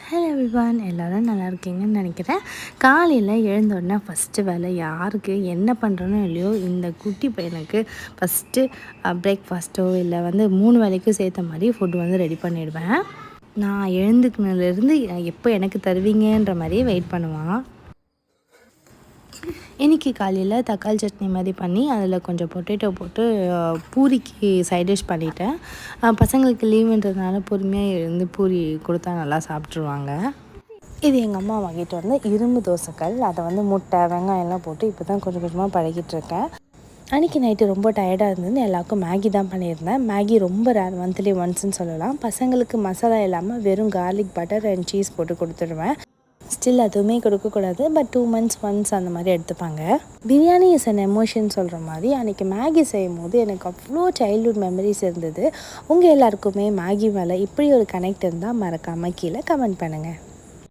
Hello everyone, எல்லோரும் நல்லா இருக்கீங்கன்னு நினைக்கிறேன். காலையில் எழுந்த உடனே ஃபஸ்ட்டு வேலை யாருக்கு என்ன பண்ணுறோன்னு இல்லையோ, இந்த குட்டி பையனுக்கு ஃபஸ்ட்டு பிரேக்ஃபாஸ்ட்டோ இல்லை 3 வேலைக்கும் சேர்த்த மாதிரி ஃபுட்டு ரெடி பண்ணிவிடுவேன். நான் எழுந்துக்குனதுலேருந்து எப்போ எனக்கு தருவீங்கன்ற மாதிரியே வெயிட் பண்ணுவான். இன்றைக்கி காலையில் தக்காளி சட்னி மாதிரி பண்ணி அதில் கொஞ்சம் பொட்டேட்டோ போட்டு பூரிக்கு சைட் டிஷ் பண்ணிட்டேன். பசங்களுக்கு லீவுன்றதுனால பொறுமையாக எழுந்து பூரி கொடுத்தா நல்லா சாப்பிட்ருவாங்க. இது எங்கள் அம்மா வாங்கிட்டு வந்த இரும்பு தோசைக்கல். அதை முட்டை வெங்காயம்லாம் போட்டு இப்போ தான் கொஞ்சம் கொஞ்சமாக பழகிட்டுருக்கேன். அன்றைக்கி நைட்டு ரொம்ப டயர்டாக இருந்ததுன்னு எல்லாருக்கும் மேகி தான் பண்ணியிருந்தேன். மேகி ரொம்ப ரேர், மந்த்லி ஒன்ஸ்ன்னு சொல்லலாம். பசங்களுக்கு மசாலா இல்லாமல் வெறும் கார்லிக் பட்டர் அண்ட் சீஸ் போட்டு கொடுத்துடுவேன். ஸ்டில் அதுவுமே கொடுக்கக்கூடாது, பட் 2 months ஒன்ஸ் அந்த மாதிரி எடுத்துப்பாங்க. பிரியாணி இஸ் அன் எமோஷன் சொல்கிற மாதிரி அன்றைக்கி மேகி செய்யும் போது எனக்கு அவ்வளோ சைல்ட்ஹுட் மெமரிஸ் இருந்தது. உங்கள் எல்லாருக்குமே மேகி மேலே இப்படி ஒரு கனெக்ட் இருந்தால் மறக்காமல் கீழே கமெண்ட் பண்ணுங்கள்.